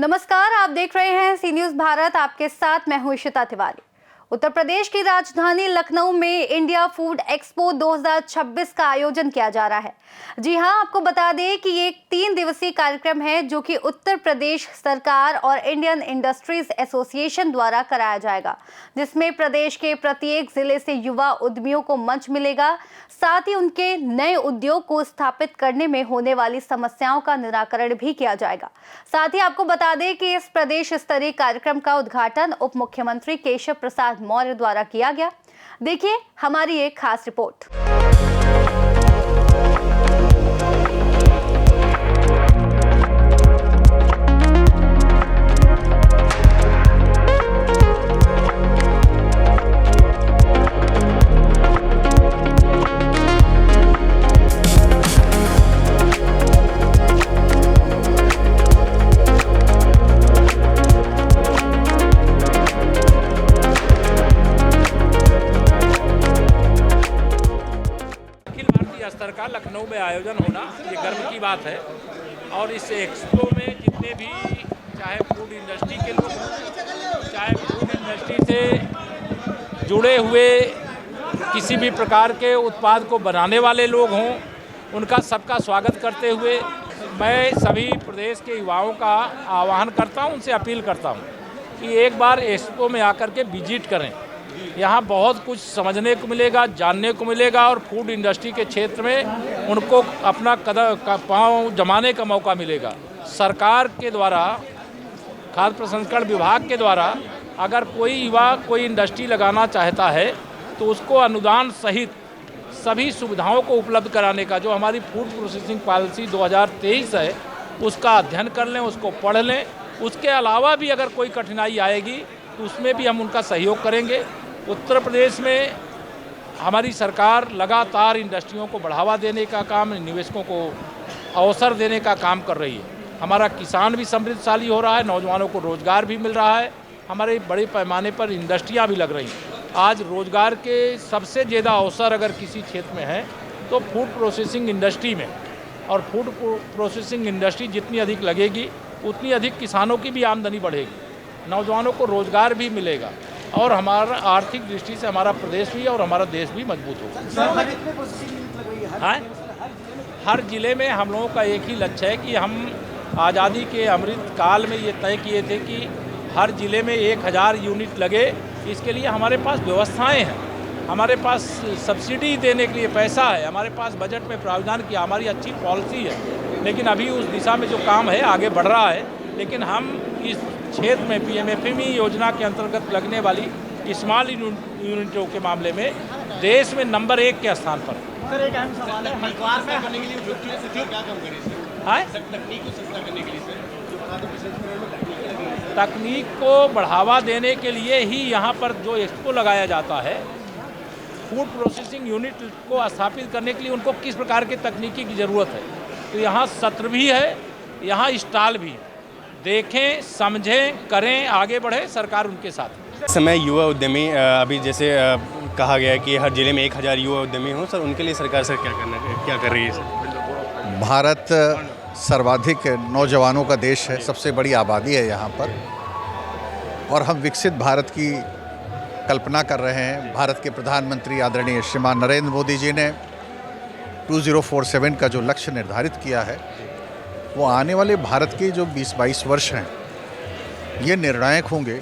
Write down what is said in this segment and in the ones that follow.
नमस्कार, आप देख रहे हैं सी न्यूज भारत। आपके साथ मैं हूं इशिता तिवारी। उत्तर प्रदेश की राजधानी लखनऊ में इंडिया फूड एक्सपो 2026 का आयोजन किया जा रहा है। जी हां, आपको बता दें कि ये एक 3 दिवसीय कार्यक्रम है जो कि उत्तर प्रदेश सरकार और इंडियन इंडस्ट्रीज एसोसिएशन द्वारा कराया जाएगा, जिसमें प्रदेश के प्रत्येक जिले से युवा उद्यमियों को मंच मिलेगा। साथ ही उनके नए उद्योग को स्थापित करने में होने वाली समस्याओं का निराकरण भी किया जाएगा। साथ ही आपको बता दें कि इस प्रदेश स्तरीय कार्यक्रम का उद्घाटन उप मुख्यमंत्री केशव प्रसाद मौर्य द्वारा किया गया। देखिए हमारी एक खास रिपोर्ट। स्तर का लखनऊ में आयोजन होना ये गर्व की बात है। और इस एक्सपो में जितने भी चाहे फूड इंडस्ट्री के लोग हों, चाहे फूड इंडस्ट्री से जुड़े हुए किसी भी प्रकार के उत्पाद को बनाने वाले लोग हों, उनका सबका स्वागत करते हुए मैं सभी प्रदेश के युवाओं का आह्वान करता हूं, उनसे अपील करता हूं कि एक बार एक्सपो में आकर के विजिट करें। यहाँ बहुत कुछ समझने को मिलेगा, जानने को मिलेगा और फूड इंडस्ट्री के क्षेत्र में उनको अपना पांव जमाने का मौका मिलेगा। सरकार के द्वारा, खाद्य प्रसंस्करण विभाग के द्वारा अगर कोई युवा कोई इंडस्ट्री लगाना चाहता है तो उसको अनुदान सहित सभी सुविधाओं को उपलब्ध कराने का जो हमारी फूड प्रोसेसिंग पॉलिसी 2023 है उसका अध्ययन कर लें, उसको पढ़ लें। उसके अलावा भी अगर कोई कठिनाई आएगी तो उसमें भी हम उनका सहयोग करेंगे। उत्तर प्रदेश में हमारी सरकार लगातार इंडस्ट्रियों को बढ़ावा देने का काम, निवेशकों को अवसर देने का काम कर रही है। हमारा किसान भी समृद्धशाली हो रहा है, नौजवानों को रोजगार भी मिल रहा है, हमारे बड़े पैमाने पर इंडस्ट्रियां भी लग रही हैं। आज रोजगार के सबसे ज़्यादा अवसर अगर किसी क्षेत्र में है तो फूड प्रोसेसिंग इंडस्ट्री में, और फूड प्रोसेसिंग इंडस्ट्री जितनी अधिक लगेगी उतनी अधिक किसानों की भी आमदनी बढ़ेगी, नौजवानों को रोजगार भी मिलेगा और हमारा आर्थिक दृष्टि से हमारा प्रदेश भी और हमारा देश भी मजबूत होगा। हाँ, हर जिले में हम लोगों का एक ही लक्ष्य है कि हम आज़ादी के अमृत काल में ये तय किए थे कि हर जिले में 1000 यूनिट लगे। इसके लिए हमारे पास व्यवस्थाएं हैं, हमारे पास सब्सिडी देने के लिए पैसा है, हमारे पास बजट में प्रावधान किया, हमारी अच्छी पॉलिसी है। लेकिन अभी उस दिशा में जो काम है आगे बढ़ रहा है। लेकिन हम इस क्षेत्र में पीएमएफएमई योजना के अंतर्गत लगने वाली स्मॉल यूनिटों के मामले में देश में नंबर 1 के स्थान पर। सर, एक अहम सवाल है, हरिद्वार में करने के लिए क्या काम करें? तकनीक को सस्ता करने के लिए तकनीक को बढ़ावा देने के लिए ही यहाँ पर जो एक्सपो लगाया जाता है, फूड प्रोसेसिंग यूनिट को स्थापित करने के लिए उनको किस प्रकार की तकनीकी की ज़रूरत है। तो यहाँ सत्र भी है, यहाँ स्टॉल भी है। देखें, समझें, करें, आगे बढ़े, सरकार उनके साथ। इस समय युवा उद्यमी अभी जैसे कहा गया है कि हर जिले में 1000 युवा उद्यमी हों, सर उनके लिए सरकार सर क्या कर रही है सर? भारत सर्वाधिक नौजवानों का देश है, सबसे बड़ी आबादी है यहाँ पर, और हम विकसित भारत की कल्पना कर रहे हैं। भारत के प्रधानमंत्री आदरणीय श्रीमान नरेंद्र मोदी जी ने 2047 का जो लक्ष्य निर्धारित किया है वो आने वाले भारत के जो 20-22 वर्ष हैं ये निर्णायक होंगे।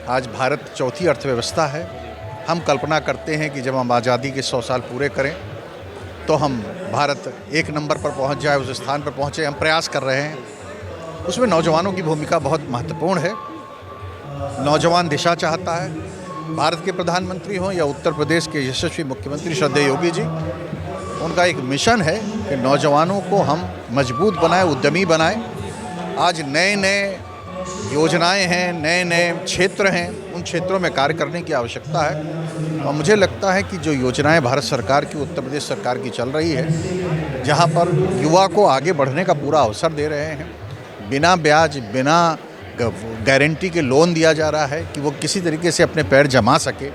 आज भारत चौथी अर्थव्यवस्था है। हम कल्पना करते हैं कि जब हम आज़ादी के 100 साल पूरे करें तो हम भारत 1 नंबर पर पहुंच जाए, उस स्थान पर पहुंचे। हम प्रयास कर रहे हैं, उसमें नौजवानों की भूमिका बहुत महत्वपूर्ण है। नौजवान दिशा चाहता है। भारत के प्रधानमंत्री हों या उत्तर प्रदेश के यशस्वी मुख्यमंत्री श्रद्धेय योगी जी, उनका एक मिशन है कि नौजवानों को हम मजबूत बनाएं, उद्यमी बनाएं। आज नए नए योजनाएं हैं, नए नए क्षेत्र हैं, उन क्षेत्रों में कार्य करने की आवश्यकता है। और मुझे लगता है कि जो योजनाएं भारत सरकार की, उत्तर प्रदेश सरकार की चल रही है, जहां पर युवा को आगे बढ़ने का पूरा अवसर दे रहे हैं, बिना ब्याज, बिना गारंटी के लोन दिया जा रहा है कि वो किसी तरीके से अपने पैर जमा सके,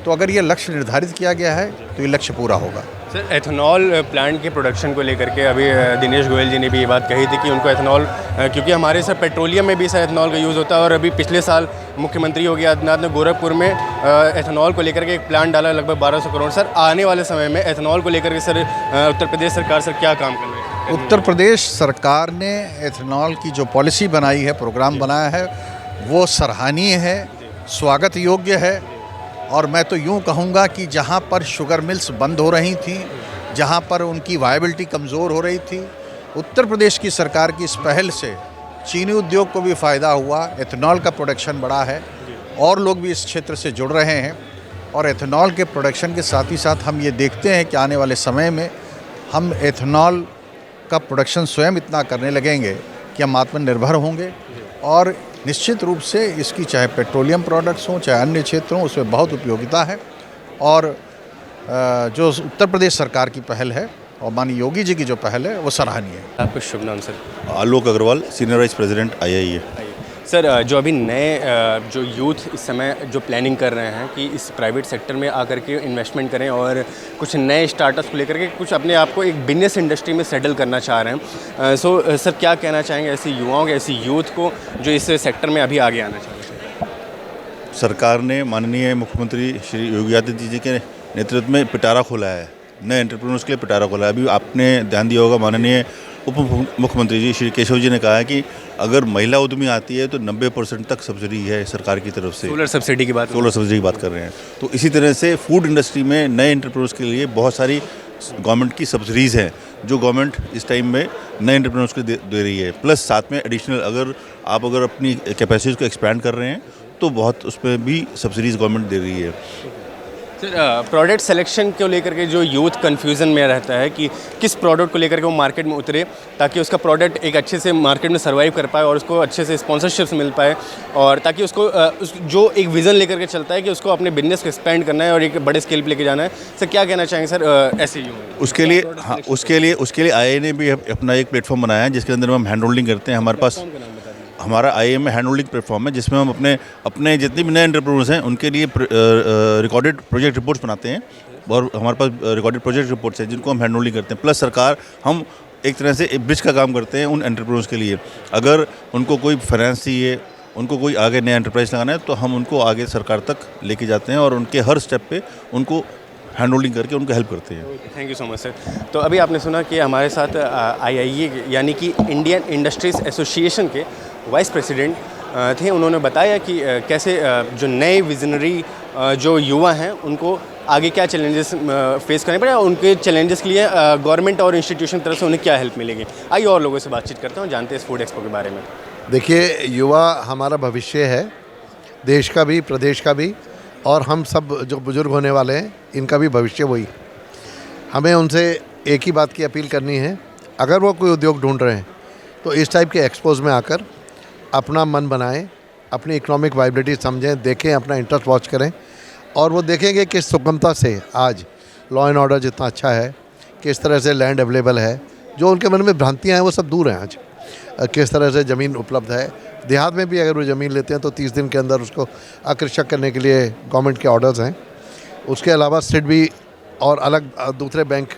तो अगर ये लक्ष्य निर्धारित किया गया है तो ये लक्ष्य पूरा होगा। सर एथेनॉल प्लांट के प्रोडक्शन को लेकर के अभी दिनेश गोयल जी ने भी ये बात कही थी कि उनको एथेनॉल क्योंकि हमारे सर पेट्रोलियम में भी सर एथेनॉल का यूज़ होता है और अभी पिछले साल मुख्यमंत्री योगी आदित्यनाथ ने गोरखपुर में एथेनॉल को लेकर के एक प्लांट डाला लगभग 1200 करोड़। सर आने वाले समय में एथेनॉल को लेकर के सर उत्तर प्रदेश सरकार सर क्या काम कर रही है? उत्तर प्रदेश सरकार ने एथेनॉल की जो पॉलिसी बनाई है, प्रोग्राम बनाया है, वो सराहनीय है, स्वागत योग्य है। और मैं तो यूँ कहूँगा कि जहाँ पर शुगर मिल्स बंद हो रही थी, जहाँ पर उनकी वायबिलिटी कमज़ोर हो रही थी, उत्तर प्रदेश की सरकार की इस पहल से चीनी उद्योग को भी फ़ायदा हुआ, एथेनॉल का प्रोडक्शन बढ़ा है और लोग भी इस क्षेत्र से जुड़ रहे हैं। और एथेनॉल के प्रोडक्शन के साथ ही साथ हम ये देखते हैं कि आने वाले समय में हम एथेनॉल का प्रोडक्शन स्वयं इतना करने लगेंगे कि हम आत्मनिर्भर होंगे और निश्चित रूप से इसकी चाहे पेट्रोलियम प्रोडक्ट्स हों चाहे अन्य क्षेत्र हों उसमें बहुत उपयोगिता है। और जो उत्तर प्रदेश सरकार की पहल है और माननीय योगी जी की जो पहल है वो सराहनीय है। आपका शुभ नाम sir? Alok Agrawal, senior vice president IIA। Sir जो अभी नए जो यूथ इस समय जो प्लानिंग कर रहे हैं कि इस प्राइवेट सेक्टर में आकर के इन्वेस्टमेंट करें और कुछ नए स्टार्टअप्स को लेकर के कुछ अपने आप को एक बिजनेस इंडस्ट्री में सेटल करना चाह रहे हैं, सो सर क्या कहना चाहेंगे ऐसे युवाओं के, ऐसी यूथ को जो इस सेक्टर में अभी आगे आना चाहते हैं? सरकार ने माननीय मुख्यमंत्री श्री योगी आदित्यनाथ जी के नेतृत्व में पिटारा खोला है, नए एंटरप्रेन्योर्स के लिए पिटारा खोला है। अभी आपने ध्यान दिया होगा, माननीय उप मुख्यमंत्री जी श्री केशव जी ने कहा है कि अगर महिला उद्यमी आती है तो 90% तक सब्सिडी है सरकार की तरफ से। सोलर सब्सिडी की बात कर रहे हैं। तो इसी तरह से फूड इंडस्ट्री में नए एंटरप्रेन्योर्स के लिए बहुत सारी गवर्नमेंट की सब्सिडीज़ हैं जो गवर्नमेंट इस टाइम में नए एंटरप्रेन्योर्स को दे रही है। प्लस साथ में एडिशनल अगर अपनी कैपेसिटीज़ को एक्सपैंड कर रहे हैं तो बहुत उसमें भी सब्सिडीज़ गवर्नमेंट दे रही है। सर प्रोडक्ट सिलेक्शन को लेकर के जो यूथ कन्फ्यूज़न में रहता है कि किस प्रोडक्ट को लेकर के वो मार्केट में उतरे ताकि उसका प्रोडक्ट एक अच्छे से मार्केट में सर्वाइव कर पाए और उसको अच्छे से स्पॉन्सरशिप्स मिल पाए और ताकि उसको जो एक विज़न लेकर के चलता है कि उसको अपने बिजनेस को एक्सपेंड करना है और एक बड़े स्केल पर लेके जाना है। सर क्या कहना चाहेंगे सर ऐसे ही? उसके लिए IIA ने भी अपना एक प्लेटफॉर्म बनाया है जिसके अंदर हम हैंड होल्डिंग करते हैं। हमारे पास हमारा IIA में हैंड होल्डिंग प्लेटफॉर्म है जिसमें हम अपने जितने भी नए एंटरप्रेन्योर्स हैं उनके लिए रिकॉर्डेड प्रोजेक्ट रिपोर्ट्स बनाते हैं और हमारे पास रिकॉर्डेड प्रोजेक्ट रिपोर्ट्स हैं जिनको हम हैंड होल्डिंग करते हैं। प्लस सरकार हम एक तरह से ब्रिज का काम करते हैं उन एंटरप्रेन्योर्स के लिए। अगर उनको कोई फाइनेंस चाहिए, उनको कोई आगे नया एंटरप्राइज लगाना है तो हम उनको आगे सरकार तक लेके जाते हैं और उनके हर स्टेप पे उनको हैंड होल्डिंग करके उनको हेल्प करते हैं। Thank you so much sir. तो अभी आपने सुना कि हमारे साथ IIA यानी कि इंडियन इंडस्ट्रीज एसोसिएशन के वाइस प्रेसिडेंट थे। उन्होंने बताया कि कैसे जो नए विजनरी जो युवा हैं उनको आगे क्या चैलेंजेस फेस करने पड़े और उनके चैलेंजेस के लिए गवर्नमेंट और इंस्टीट्यूशन की तरफ से उन्हें क्या हेल्प मिलेगी। आइए और लोगों से बातचीत करते हैं और जानते हैं इस फूड एक्सपो के बारे में। देखिए, युवा हमारा भविष्य है, देश का भी, प्रदेश का भी, और हम सब जो बुज़ुर्ग होने वाले हैं इनका भी भविष्य वही। हमें उनसे एक ही बात की अपील करनी है, अगर वो कोई उद्योग ढूंढ रहे हैं तो इस टाइप के एक्सपोज में आकर अपना मन बनाएं, अपनी इकोनॉमिक वाइबिलिटी समझें, देखें, अपना इंटरेस्ट वॉच करें और वो देखेंगे किस सुगमता से आज लॉ एंड ऑर्डर जितना अच्छा है, किस तरह से लैंड अवेलेबल है, जो उनके मन में भ्रांतियाँ हैं वो सब दूर हैं आज, किस तरह से ज़मीन उपलब्ध है। देहात में भी अगर वो ज़मीन लेते हैं तो 30 दिन के अंदर उसको आकर्षक करने के लिए गवर्नमेंट के ऑर्डर्स हैं। उसके अलावा स्टेट भी और अलग दूसरे बैंक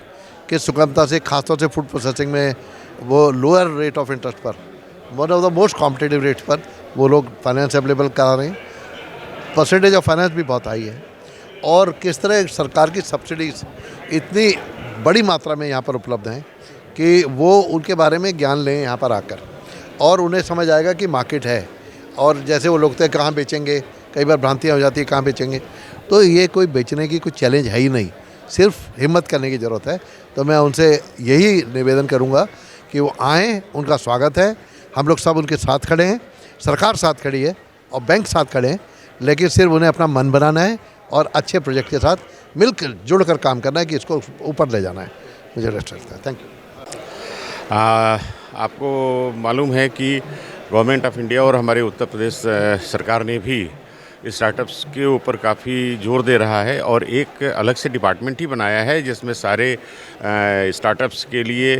की सुगमता से, खासतौर से फूड प्रोसेसिंग में वो लोअर रेट ऑफ इंटरेस्ट पर, one of the most competitive rates पर वो लोग फाइनेंस अवेलेबल करा रहे हैं। परसेंटेज ऑफ फाइनेंस भी बहुत हाई है और किस तरह सरकार की सब्सिडीज़ इतनी बड़ी मात्रा में यहाँ पर उपलब्ध हैं कि वो उनके बारे में ज्ञान लें यहाँ पर आकर और उन्हें समझ आएगा कि मार्केट है। और जैसे वो लोग थे कहाँ बेचेंगे, कई बार भ्रांतियाँ हो जाती है कहाँ बेचेंगे, तो ये कोई बेचने की कोई चैलेंज है ही नहीं, सिर्फ हिम्मत करने की ज़रूरत है। तो मैं उनसे यही निवेदन करूँगा कि वो आएँ, उनका स्वागत है, हम लोग सब उनके साथ खड़े हैं, सरकार साथ खड़ी है और बैंक साथ खड़े हैं, लेकिन सिर्फ उन्हें अपना मन बनाना है और अच्छे प्रोजेक्ट के साथ मिलकर जुड़कर काम करना है कि इसको ऊपर ले जाना है। मुझे रेस्ट लगता है। Thank you. आपको मालूम है कि गवर्नमेंट ऑफ इंडिया और हमारे उत्तर प्रदेश सरकार ने भी स्टार्टअप्स के ऊपर काफ़ी जोर दे रहा है और एक अलग से डिपार्टमेंट ही बनाया है जिसमें सारे स्टार्टअप्स के लिए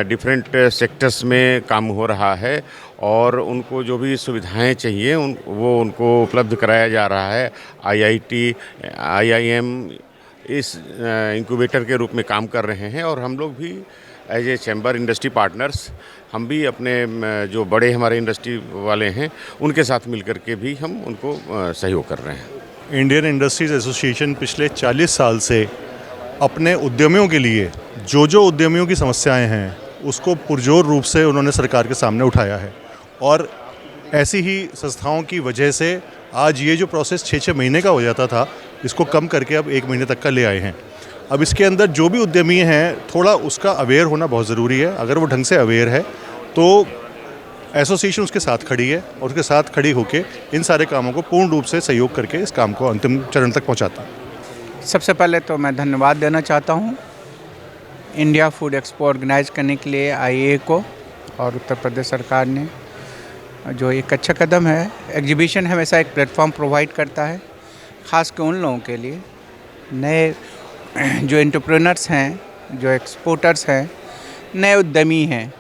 डिफरेंट सेक्टर्स में काम हो रहा है और उनको जो भी सुविधाएं चाहिए वो उनको उपलब्ध कराया जा रहा है। IIT, IIM इस इंक्यूबेटर के रूप में काम कर रहे हैं। और हम लोग भी as a chamber industry partners हम भी अपने जो बड़े हमारे इंडस्ट्री वाले हैं उनके साथ मिलकर के भी हम उनको सहयोग कर रहे हैं। इंडियन इंडस्ट्रीज़ एसोसिएशन पिछले 40 साल से अपने उद्यमियों के लिए जो उद्यमियों की समस्याएं हैं उसको पुरजोर रूप से उन्होंने सरकार के सामने उठाया है। और ऐसी ही संस्थाओं की वजह से आज ये जो प्रोसेस 6-6 महीने का हो जाता था इसको कम करके अब 1 महीने तक का ले आए हैं। अब इसके अंदर जो भी उद्यमी हैं थोड़ा उसका अवेयर होना बहुत ज़रूरी है। अगर वो ढंग से अवेयर है तो एसोसिएशन उसके साथ खड़ी है और उसके साथ खड़ी होकर इन सारे कामों को पूर्ण रूप से सहयोग करके इस काम को अंतिम चरण तक पहुँचाता है। सबसे पहले तो मैं धन्यवाद देना चाहता हूँ इंडिया फूड एक्सपो ऑर्गेनाइज करने के लिए IAA को और उत्तर प्रदेश सरकार ने, जो एक अच्छा कदम है। एग्जीबिशन हमेशा एक प्लेटफॉर्म प्रोवाइड करता है, ख़ास कर उन लोगों के लिए नए जो एंटरप्रेन्योर्स हैं, जो एक्सपोर्टर्स हैं, नए उद्यमी हैं,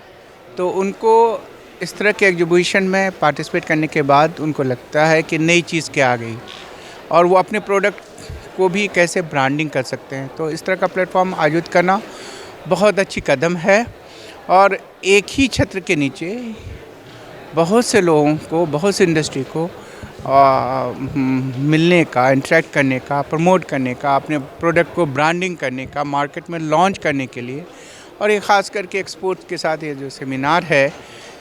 तो उनको इस तरह के एग्जीबिशन में पार्टिसिपेट करने के बाद उनको लगता है कि नई चीज़ क्या आ गई और वो अपने प्रोडक्ट को भी कैसे ब्रांडिंग कर सकते हैं। तो इस तरह का प्लेटफॉर्म आयोजित करना बहुत अच्छी कदम है और एक ही छत्र के नीचे बहुत से लोगों को, बहुत सी इंडस्ट्री को मिलने का, इंटरेक्ट करने का, प्रमोट करने का, अपने प्रोडक्ट को ब्रांडिंग करने का, मार्केट में लॉन्च करने के लिए, और ये ख़ास करके एक्सपोर्ट के साथ ये जो सेमिनार है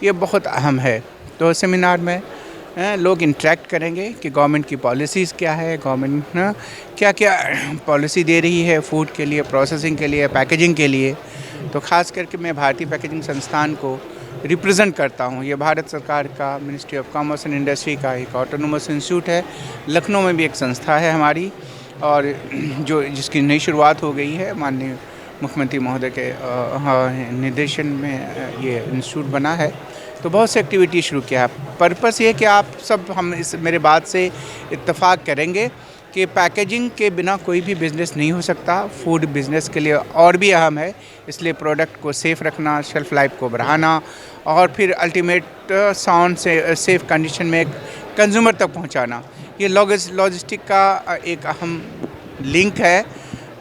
ये बहुत अहम है। तो सेमिनार में लोग इंटरेक्ट करेंगे कि गवर्नमेंट की पॉलिसीज़ क्या है, गवर्नमेंट क्या क्या पॉलिसी दे रही है फूड के लिए, प्रोसेसिंग के लिए, पैकेजिंग के लिए। तो ख़ास करके मैं भारतीय पैकेजिंग संस्थान को रिप्रेजेंट करता हूँ। ये भारत सरकार का ministry of commerce and industry का एक ऑटोनोमस इंस्टीट्यूट है। लखनऊ में भी एक संस्था है हमारी, और जिसकी नई शुरुआत हो गई है। माननीय मुख्यमंत्री महोदय के निर्देशन में ये इंस्टीट्यूट बना है। तो बहुत सी एक्टिविटी शुरू किया है। पर्पस ये कि आप सब हम इस मेरे बात से इत्तेफाक करेंगे कि पैकेजिंग के बिना कोई भी बिज़नेस नहीं हो सकता। फूड बिज़नेस के लिए और भी अहम है, इसलिए प्रोडक्ट को सेफ़ रखना, शेल्फ़ लाइफ को बढ़ाना और फिर अल्टीमेट साउंड से सेफ़ कंडीशन में कंज्यूमर तक पहुंचाना, ये लॉजिस्टिक का एक अहम लिंक है।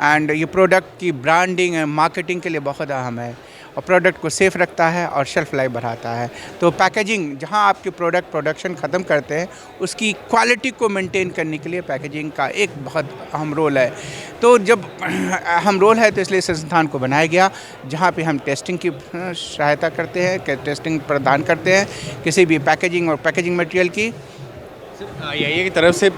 एंड ये प्रोडक्ट की ब्रांडिंग एंड मार्केटिंग के लिए बहुत अहम है और प्रोडक्ट को सेफ़ रखता है और शेल्फ़ लाइफ बढ़ाता है। तो पैकेजिंग, जहां आपके प्रोडक्ट प्रोडक्शन ख़त्म करते हैं, उसकी क्वालिटी को मेंटेन करने के लिए पैकेजिंग का एक बहुत अहम रोल है। तो जब अहम रोल है तो इसलिए संस्थान को बनाया गया, जहां पे हम टेस्टिंग की सहायता करते हैं, टेस्टिंग प्रदान करते हैं किसी भी पैकेजिंग और पैकेजिंग मटेरियल की। सर IIA की तरफ से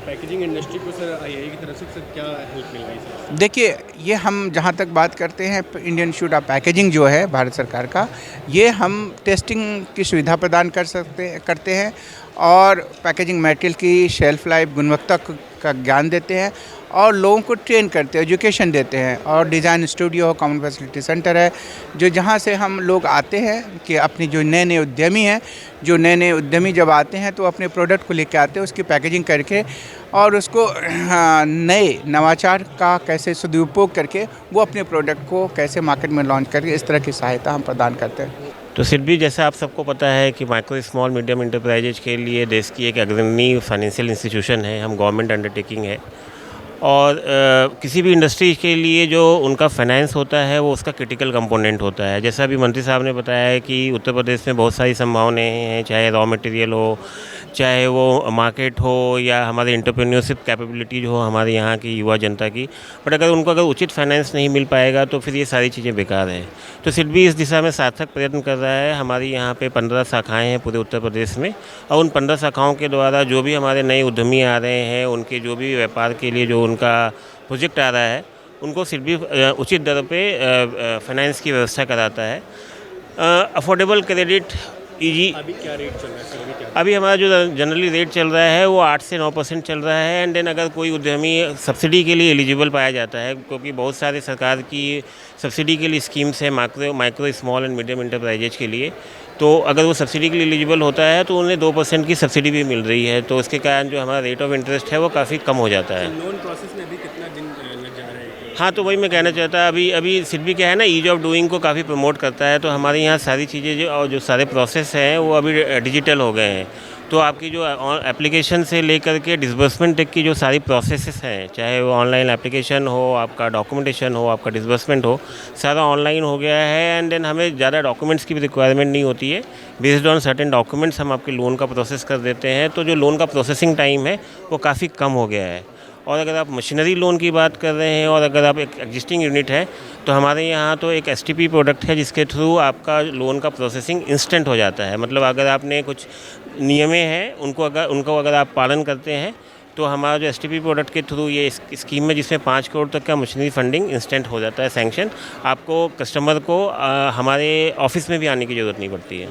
पैकेजिंग इंडस्ट्री को सर IIA की तरफ से सर क्या हेल्प मिल रही है? देखिए, ये हम जहाँ तक बात करते हैं इंडियन इंस्टीट्यूट ऑफ पैकेजिंग जो है भारत सरकार का, ये हम टेस्टिंग की सुविधा प्रदान करते हैं और पैकेजिंग मटेरियल की शेल्फ लाइफ, गुणवत्ता का ज्ञान देते हैं और लोगों को ट्रेन करते हैं, एजुकेशन देते हैं। और design studio, common facility centre है, जो जहाँ से हम लोग आते हैं कि अपनी जो नए उद्यमी हैं, जो नए उद्यमी जब आते हैं तो अपने प्रोडक्ट को लेकर आते हैं, उसकी पैकेजिंग करके और उसको नए नवाचार का कैसे सदुपयोग करके वो अपने प्रोडक्ट को कैसे मार्केट में लॉन्च करके, इस तरह की सहायता हम प्रदान करते हैं। तो सिडबी, जैसा आप सबको पता है कि माइक्रो स्मॉल मीडियम इंटरप्राइजेज के लिए देश की एक अग्रणी फाइनेंशियल इंस्टीट्यूशन है, हम गवर्नमेंट अंडरटेकिंग है। और किसी भी इंडस्ट्री के लिए जो उनका फाइनेंस होता है वो उसका क्रिटिकल कंपोनेंट होता है। जैसा अभी मंत्री साहब ने बताया है कि उत्तर प्रदेश में बहुत सारी संभावनाएं हैं, चाहे रॉ मटेरियल हो, चाहे वो मार्केट हो या हमारे एंटरप्रेन्योरशिप कैपेबिलिटी जो हो हमारे यहाँ की युवा जनता की। बट अगर उचित फाइनेंस नहीं मिल पाएगा तो फिर ये सारी चीज़ें बेकार हैं। तो सिडबी इस दिशा में सार्थक प्रयत्न कर रहा है। हमारी यहाँ पे 15 शाखाएं हैं पूरे उत्तर प्रदेश में, और उन 15 शाखाओं के द्वारा जो भी हमारे नए उद्यमी आ रहे हैं, उनके जो भी व्यापार के लिए जो उनका प्रोजेक्ट आ रहा है, उनको सिडबी उचित दर पे फाइनेंस की व्यवस्था कराता है। Affordable credit easy. अभी क्या रेट चल रहा है सर? अभी हमारा जो जनरली रेट चल रहा है वो 8 से 9% चल रहा है। एंड देन अगर कोई उद्यमी सब्सिडी के लिए एलिजिबल पाया जाता है, क्योंकि बहुत सारे सरकार की सब्सिडी के लिए स्कीम्स है micro small and medium enterprises के लिए, तो अगर वो सब्सिडी के लिए एलिजिबल होता है तो उन्हें 2% की सब्सिडी भी मिल रही है। तो उसके कारण जो हमारा रेट ऑफ इंटरेस्ट है वो काफ़ी कम हो जाता है। लोन प्रोसेस में अभी कितना दिन लग जा रहा है? हाँ, तो वही मैं कहना चाहता, अभी सिडबी क्या है ना, ईज ऑफ डूइंग को काफ़ी प्रमोट करता है। तो हमारे यहाँ सारी चीज़ें जो सारे प्रोसेस हैं वो अभी डिजिटल हो गए हैं। तो आपकी जो एप्लीकेशन से लेकर के डिसबर्समेंट तक की जो सारी प्रोसेसेस हैं, चाहे वो ऑनलाइन एप्लीकेशन हो, आपका डॉक्यूमेंटेशन हो, आपका डिसबर्समेंट हो, सारा ऑनलाइन हो गया है। एंड देन हमें ज़्यादा डॉक्यूमेंट्स की भी रिक्वायरमेंट नहीं होती है। बेस्ड ऑन सर्टेन डॉक्यूमेंट्स हम आपके लोन का प्रोसेस कर देते हैं। तो जो लोन का प्रोसेसिंग टाइम है वो काफ़ी कम हो गया है। और अगर आप मशीनरी लोन की बात कर रहे हैं और अगर आप एक एग्जिस्टिंग यूनिट है, तो हमारे यहाँ तो एक STP प्रोडक्ट है जिसके थ्रू आपका लोन का प्रोसेसिंग इंस्टेंट हो जाता है। मतलब अगर आपने कुछ नियमें हैं उनको अगर आप पालन करते हैं, तो हमारा जो STP प्रोडक्ट के थ्रू ये स्कीम में जिसमें 5 करोड़ तक का मशीनरी फंडिंग इंस्टेंट हो जाता है सैंक्शन। आपको कस्टमर को हमारे ऑफिस में भी आने की ज़रूरत नहीं पड़ती है।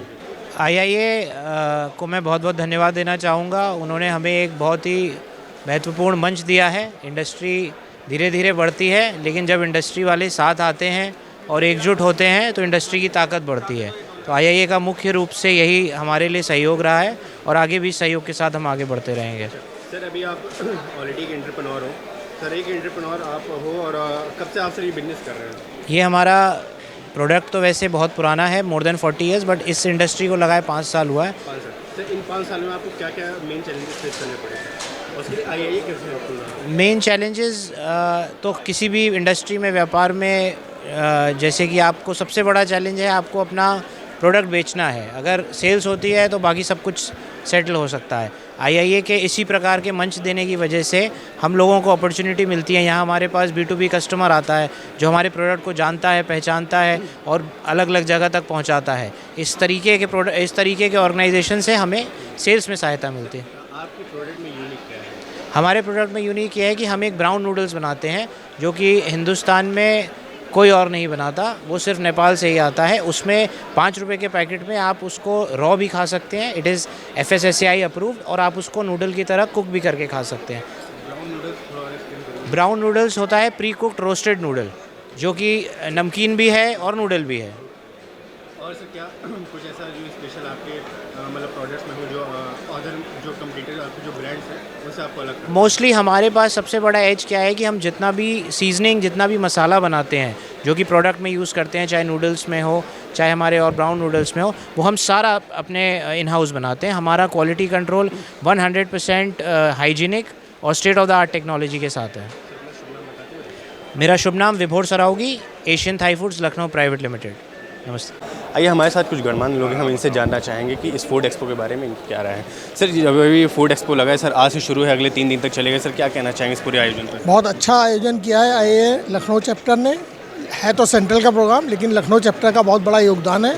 IIA को मैं बहुत बहुत धन्यवाद देना चाहूँगा। उन्होंने हमें एक बहुत ही महत्वपूर्ण मंच दिया है। इंडस्ट्री धीरे धीरे बढ़ती है, लेकिन जब इंडस्ट्री वाले साथ आते हैं और एकजुट होते हैं तो इंडस्ट्री की ताकत बढ़ती है। तो IIA का मुख्य रूप से यही हमारे लिए सहयोग रहा है और आगे भी सहयोग के साथ हम आगे बढ़ते रहेंगे। सर, अभी आप ऑलरेडी एक एंटरप्रेन्योर हो। सर, एक एंटरप्रेन्योर आप हो और कब से आप सर ये बिजनेस कर रहे हैं? ये हमारा प्रोडक्ट तो वैसे बहुत पुराना है, मोर देन 40 ईयर्स, बट इस इंडस्ट्री को लगाए 5 साल हुआ है। 5 साल। सर, इन 5 साल में आपको क्या क्या मेन चैलेंजेस फेस करने पड़े और उसके लिए IIA कैसे हेल्प कर रहा है? मेन चैलेंजेस तो किसी भी इंडस्ट्री में, व्यापार में, जैसे कि आपको सबसे बड़ा चैलेंज है आपको अपना प्रोडक्ट बेचना है। अगर सेल्स होती है तो बाकी सब कुछ सेटल हो सकता है। IIA के इसी प्रकार के मंच देने की वजह से हम लोगों को अपॉर्चुनिटी मिलती है। यहाँ हमारे पास B2B कस्टमर आता है जो हमारे प्रोडक्ट को जानता है, पहचानता है और अलग अलग जगह तक पहुँचाता है। इस तरीके के ऑर्गेनाइजेशन से हमें सेल्स में सहायता मिलती है। आपके प्रोडक्ट में यूनिक क्या है? हमारे प्रोडक्ट में यूनिक ये है कि हम एक ब्राउन नूडल्स बनाते हैं जो कि हिंदुस्तान में कोई और नहीं बनाता, वो सिर्फ नेपाल से ही आता है। उसमें 5 रुपए के पैकेट में आप उसको रॉ भी खा सकते हैं, इट इज़ FSSAI अप्रूव्ड, और आप उसको नूडल की तरह कुक भी करके खा सकते हैं। ब्राउन नूडल्स होता है प्री कुक्ड रोस्टेड नूडल, जो कि नमकीन भी है और नूडल भी है। और सर, क्या कुछ ऐसा जो स्पेशल आपके मतलब प्रोडक्ट्स में हो जो अदर जो कंपटीटर आपके जो ब्रांड्स हैं उनसे आपको अलग? मोस्टली हमारे पास सबसे बड़ा एज क्या है कि हम जितना भी सीजनिंग, जितना भी मसाला बनाते हैं जो कि प्रोडक्ट में यूज़ करते हैं, चाहे नूडल्स में हो चाहे हमारे और ब्राउन नूडल्स में हो, वो हम सारा अपने इन हाउस बनाते हैं। हमारा क्वालिटी कंट्रोल 100% हाइजीनिक और state of the art technology के साथ है। मेरा शुभ नाम Vibhor Saraogi, Asian Thai foods Lucknow private limited. नमस्ते। आइए, हमारे साथ कुछ गणमान्य लोग हैं, हम इनसे जानना चाहेंगे कि इस फूड एक्सपो के बारे में इनकी क्या राय है। सर, जब अभी फूड एक्सपो लगा है सर, आज से शुरू है, अगले 3 दिन तक चलेगा। सर, क्या कहना चाहेंगे इस पूरे आयोजन पर? बहुत अच्छा आयोजन किया है IIA लखनऊ चैप्टर ने। है तो सेंट्रल का प्रोग्राम, लेकिन लखनऊ चैप्टर का बहुत बड़ा योगदान है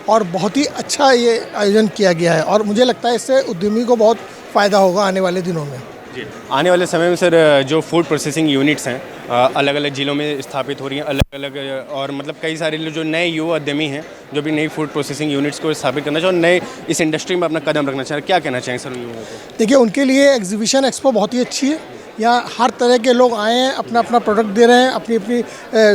और बहुत ही अच्छा ये आयोजन किया गया है और मुझे लगता है इससे उद्यमी को बहुत फ़ायदा होगा आने वाले दिनों में। जी, आने वाले समय में सर जो फूड प्रोसेसिंग यूनिट्स हैं अलग अलग ज़िलों में स्थापित हो रही हैं, अलग अलग, और मतलब कई सारे जो नए युवा उद्यमी हैं जो भी नई फूड प्रोसेसिंग यूनिट्स को स्थापित करना चाहें और नए इस इंडस्ट्री में अपना कदम रखना चाहें, क्या कहना चाहेंगे सर उन युवाओं को? देखिए, उनके लिए एग्जीबिशन एक्सपो बहुत ही अच्छी है। यहाँ हर तरह के लोग आए हैं, अपना अपना प्रोडक्ट दे रहे हैं, अपनी अपनी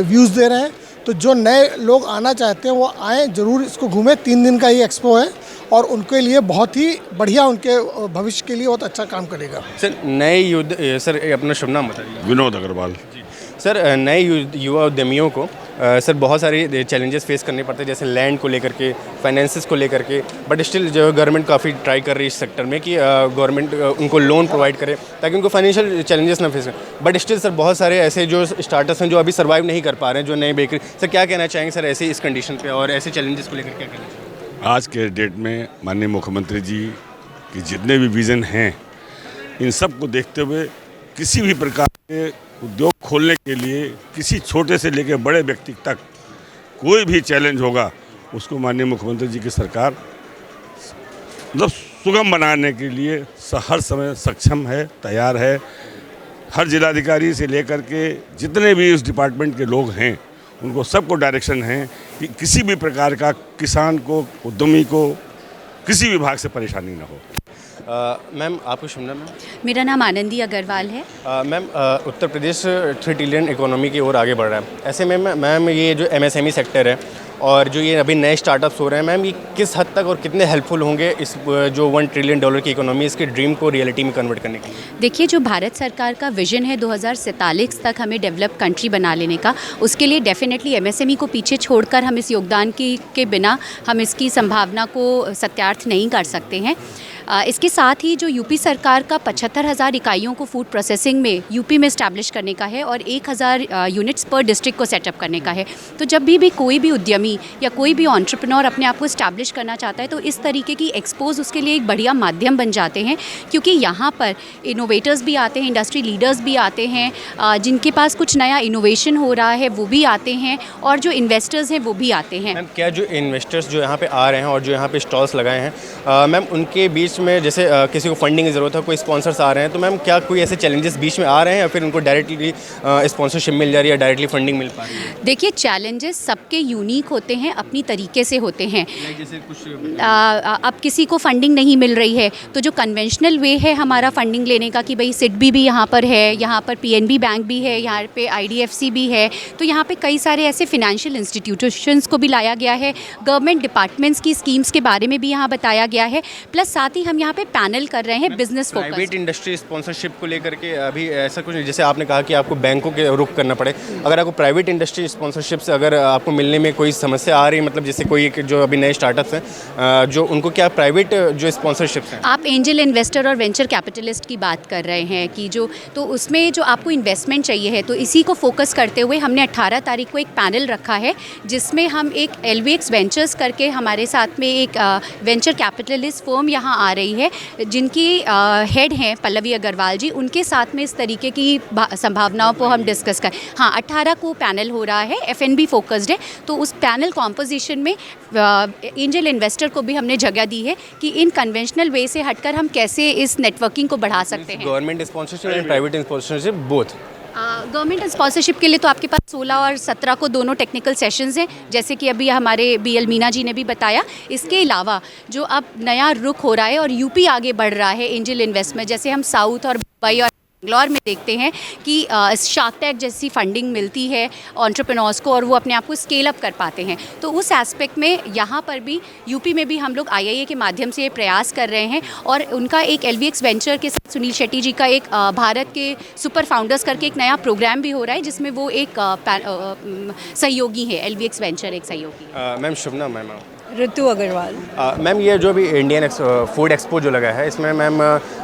व्यूज़ दे रहे हैं। तो जो नए लोग आना चाहते हैं वो आएँ, ज़रूर इसको घूमें। 3 दिन का ये एक्सपो है और उनके लिए बहुत ही बढ़िया, उनके भविष्य के लिए बहुत अच्छा काम करेगा। सर, नए युद्ध, सर अपना शुभ नाम बताइए। विनोद अग्रवाल। सर, नए युवा उद्यमियों को सर बहुत सारे चैलेंजेस फेस करने पड़ते हैं, जैसे लैंड को लेकर के, फाइनेंसेस को लेकर के, बट स्टिल जो गवर्नमेंट काफ़ी ट्राई कर रही है इस सेक्टर में कि गवर्नमेंट उनको लोन प्रोवाइड करे ताकि उनको फाइनेंशियल चैलेंजेस ना फेस करें। बट स्टिल सर बहुत सारे ऐसे जो स्टार्टअप्स हैं जो अभी सर्वाइव नहीं कर पा रहे हैं, जो नए बेकरी। सर, क्या कहना चाहेंगे सर ऐसे इस कंडीशन पे और ऐसे चैलेंजेस को लेकर क्या कहना चाहेंगे? आज के डेट में माननीय मुख्यमंत्री जी के जितने भी विज़न हैं, इन सब को देखते हुए किसी भी प्रकार के उद्योग खोलने के लिए किसी छोटे से लेकर बड़े व्यक्ति तक कोई भी चैलेंज होगा उसको माननीय मुख्यमंत्री जी की सरकार मतलब सुगम बनाने के लिए हर समय सक्षम है, तैयार है। हर जिलाधिकारी से लेकर के जितने भी इस डिपार्टमेंट के लोग हैं उनको सबको डायरेक्शन है कि किसी भी प्रकार का किसान को, उद्यमी को किसी भी भाग से परेशानी ना हो। मैम, आपको शुभ नाम है? मेरा नाम आनंदी अग्रवाल है। Ma'am, Uttar Pradesh 3 trillion economy की ओर आगे बढ़ रहा है। ऐसे में मैम ये जो MSME सेक्टर है और जो ये अभी नए स्टार्टअप्स हो रहे हैं मैम, ये किस हद तक और कितने हेल्पफुल होंगे इस जो $1 ट्रिलियन की इकोनॉमी, इसके ड्रीम को रियलिटी में कन्वर्ट करने के लिए? देखिए, जो भारत सरकार का विजन है 2047 तक हमें डेवलप कंट्री बना लेने का, उसके लिए डेफिनेटली एमएसएमई को पीछे छोड़कर हम इस योगदान के बिना हम इसकी संभावना को सत्यार्थ नहीं कर सकते हैं। इसके साथ ही जो यूपी सरकार का 75,000 इकाइयों को फूड प्रोसेसिंग में यूपी में इस्टेब्लिश करने का है और 1,000 यूनिट्स पर डिस्ट्रिक्ट को सेटअप करने का है। तो जब भी कोई भी उद्यमी या कोई भी एंटरप्रेन्योर अपने आप को इस्टेब्लिश करना चाहता है तो इस तरीके की एक्सपोज उसके लिए एक बढ़िया माध्यम बन जाते हैं, क्योंकि यहाँ पर इनोवेटर्स भी आते हैं, इंडस्ट्री लीडर्स भी आते हैं, जिनके पास कुछ नया इनोवेशन हो रहा है वो भी आते हैं, और जो इन्वेस्टर्स हैं वो भी आते हैं। मैम, क्या जो इन्वेस्टर्स जो यहाँ पे आ रहे हैं और जो यहाँ पे स्टॉल्स लगाए हैं मैम, उनके बीच में जैसे किसी को फंडिंग की ज़रूरत है, कोई स्पॉन्सर्स आ रहे हैं, तो मैम क्या कोई ऐसे चैलेंजेस बीच में आ रहे हैं या फिर उनको डायरेक्टली स्पॉन्सरशिप मिल जा रही है, डायरेक्टली फंडिंग मिल पा रही है? देखिए, चैलेंजेस सबके यूनिक होते हैं, अपनी तरीके से होते हैं। जैसे कुछ अब किसी को फंडिंग नहीं मिल रही है तो जो कन्वेंशनल वे है हमारा फंडिंग लेने का कि भाई सिडबी भी यहाँ पर है, यहाँ पर पीएनबी बैंक भी है, यहाँ पे आईडीएफसी भी है, तो यहाँ पे कई सारे ऐसे फिनेंशियल इंस्टीट्यूशंस को भी लाया गया है, गवर्नमेंट डिपार्टमेंट्स की स्कीम्स के बारे में भी यहाँ बताया गया है, प्लस साथ ही हम यहाँ पे पैनल कर रहे हैं business focus. Private industry sponsorship को लेकर के अभी ऐसा कुछ नहीं, जैसे आपने कहा कि आपको बैंकों के रुख करना पड़े, अगर आपको प्राइवेट इंडस्ट्री स्पॉन्सरशिप से अगर आपको मिलने में कोई समस्या आ रही है, मतलब जैसे कोई जो अभी नए स्टार्टअप्स हैं जो उनको क्या प्राइवेट जो स्पॉन्सरशिप्स हैं? आप एंजल इन्वेस्टर और वेंचर कैपिटलिस्ट की बात कर रहे हैं कि जो, तो उसमें जो आपको इन्वेस्टमेंट चाहिए है, तो इसी को फोकस करते हुए हमने 18 तारीख को एक पैनल रखा है जिसमें हम एक LVX वेंचर्स करके हमारे साथ में एक वेंचर कैपिटलिस्ट फर्म यहाँ आ रही है, जिनकी हेड हैं पल्लवी अग्रवाल जी, उनके साथ में इस तरीके की संभावनाओं को हम डिस्कस कर। हाँ, 18 को पैनल हो रहा है, FNB फोकस्ड है, तो उस पैनल कॉम्पोजिशन में एंजल इन्वेस्टर को भी हमने जगह दी है कि इन कन्वेंशनल वे से हटकर हम कैसे इस नेटवर्किंग को बढ़ा सकते हैं। Government sponsorship and private sponsorship both? Government sponsorship के लिए तो आपके पास 16 और 17 को दोनों टेक्निकल सेशंस हैं, जैसे कि अभी हमारे BL मीना जी ने भी बताया। इसके अलावा जो अब नया रुख हो रहा है और यूपी आगे बढ़ रहा है एंजल इन्वेस्टमेंट, जैसे हम साउथ और मुंबई और बेंगलोर में देखते हैं कि शार्क टैंक जैसी फंडिंग मिलती है एंटरप्रेन्योर्स को और वो अपने आप को स्केल अप कर पाते हैं, तो उस एस्पेक्ट में यहाँ पर भी यूपी में भी हम लोग IIA के माध्यम से ये प्रयास कर रहे हैं, और उनका एक LVX वेंचर के साथ सुनील शेट्टी जी का एक भारत के सुपर फाउंडर्स करके एक नया प्रोग्राम भी हो रहा है, जिसमें वो एक सहयोगी है, LVX वेंचर एक सहयोगी है। मैम, शुभ नाम मैम? ऋतु अग्रवाल। मैम, ये जो अभी इंडियन फूड एक्सपो जो लगा है, इसमें मैम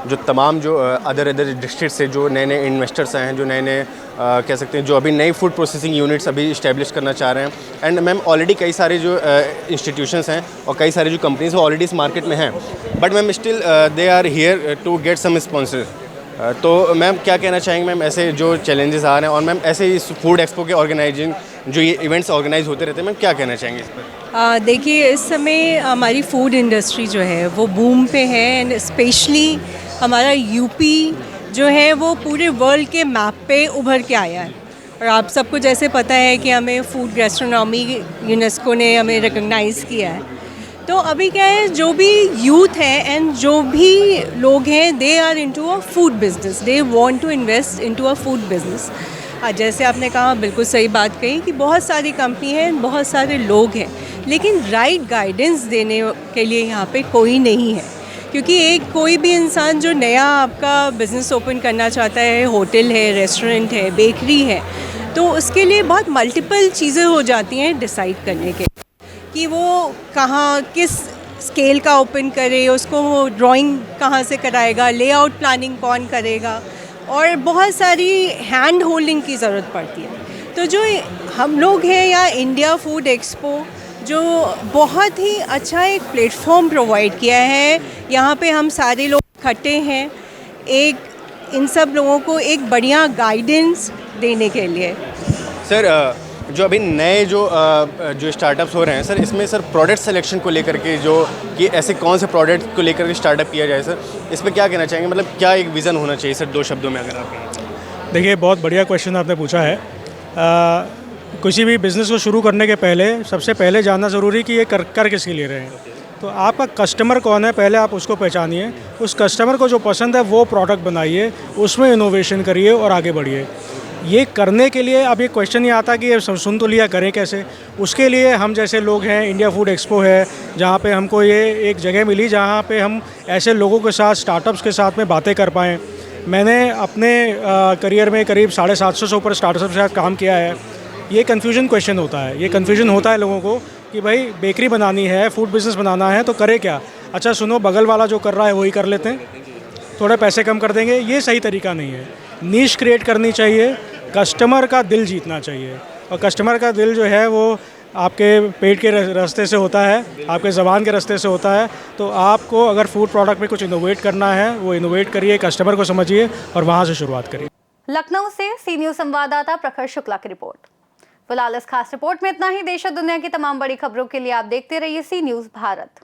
जो तमाम जो अदर डिस्ट्रिक्ट से जो नए नए इन्वेस्टर्स आए हैं, जो नए नए कह सकते हैं जो अभी नई फूड प्रोसेसिंग यूनिट्स अभी इस्टेब्लिश करना चाह रहे हैं, एंड मैम ऑलरेडी कई सारे जो इंस्टीट्यूशंस हैं और कई सारी जो कंपनीज वो ऑलरेडी इस मार्केट में हैं, but ma'am still they are here to get some sponsor. तो मैम क्या कहना चाहेंगे मैम, ऐसे जो चैलेंजेस आ रहे हैं और मैम ऐसे इस फूड एक्सपो के ऑर्गेनाइजिंग जो ये इवेंट्स ऑर्गेनाइज होते रहते हैं, मैम क्या कहना चाहेंगे इस पर? देखिए, इस समय हमारी फूड इंडस्ट्री जो है वो बूम पे है, एंड स्पेशली हमारा यूपी जो है वो पूरे वर्ल्ड के मैप पे उभर के आया है। और आप सबको जैसे पता है कि हमें फूड गैस्ट्रोनॉमी यूनेस्को ने हमें रिकॉग्नाइज़ किया है। तो अभी क्या है, जो भी यूथ है एंड जो भी लोग हैं, they are into a food business, they want to invest into a food business. जैसे आपने कहा, बिल्कुल सही बात कही कि बहुत सारी कंपनी हैं, बहुत सारे लोग हैं, लेकिन राइट गाइडेंस देने के लिए यहाँ पे कोई नहीं है। क्योंकि एक कोई भी इंसान जो नया आपका बिज़नेस ओपन करना चाहता है, होटल है, रेस्टोरेंट है, बेकरी है, तो उसके लिए बहुत मल्टीपल चीज़ें हो जाती हैं डिसाइड करने के, कि वो कहाँ किस स्केल का ओपन करे, उसको वो ड्राइंग कहाँ से कराएगा, लेआउट प्लानिंग कौन करेगा, और बहुत सारी हैंड होल्डिंग की ज़रूरत पड़ती है। तो जो हम लोग हैं या इंडिया फूड एक्सपो जो बहुत ही अच्छा एक प्लेटफॉर्म प्रोवाइड किया है, यहाँ पे हम सारे लोग इकट्ठे हैं एक इन सब लोगों को एक बढ़िया गाइडेंस देने के लिए। सर, जो अभी नए जो स्टार्टअप्स हो रहे हैं सर, इसमें सर प्रोडक्ट सिलेक्शन को लेकर के जो कि ऐसे कौन से प्रोडक्ट को लेकर के स्टार्टअप किया जाए सर, इस पर क्या कहना चाहेंगे? मतलब क्या एक विज़न होना चाहिए सर, 2 शब्दों में अगर आप कहें? देखिए, बहुत बढ़िया क्वेश्चन आपने पूछा है। किसी भी बिज़नेस को शुरू करने के पहले सबसे पहले जानना ज़रूरी कि ये कर किसके लिए रहे हैं। तो आपका कस्टमर कौन है, पहले आप उसको पहचानिए, उस कस्टमर को जो पसंद है वो प्रोडक्ट बनाइए, उसमें इनोवेशन करिए और आगे बढ़िए। ये करने के लिए अब ये क्वेश्चन ये आता कि ये सुन तो लिया करें कैसे। उसके लिए हम जैसे लोग हैं, इंडिया फूड एक्सपो है जहाँ पे हमको ये एक जगह मिली जहाँ पे हम ऐसे लोगों के साथ, स्टार्टअप्स के साथ में बातें कर पाएँ। मैंने अपने करियर में करीब 750 से ऊपर स्टार्टअप्स के साथ काम किया है। ये कन्फ्यूजन क्वेश्चन होता है, ये कन्फ्यूजन होता है लोगों को कि भाई बेकरी बनानी है, फूड बिज़नेस बनाना है तो करे क्या। अच्छा सुनो, बगल वाला जो कर रहा है वही कर लेते हैं, थोड़े पैसे कम कर देंगे। ये सही तरीका नहीं है। नीश क्रिएट करनी चाहिए, कस्टमर का दिल जीतना चाहिए। और कस्टमर का दिल जो है वो आपके पेट के रास्ते से होता है, आपके ज़बान के रास्ते से होता है। तो आपको अगर फूड प्रोडक्ट में कुछ इनोवेट करना है, वो इनोवेट करिए, कस्टमर को समझिए और वहाँ से शुरुआत करिए। लखनऊ से सी न्यूज़ संवाददाता प्रखर शुक्ला की रिपोर्ट। फिलहाल इस खास रिपोर्ट में इतना ही। देश और दुनिया की तमाम बड़ी खबरों के लिए आप देखते रहिए सी न्यूज़ भारत।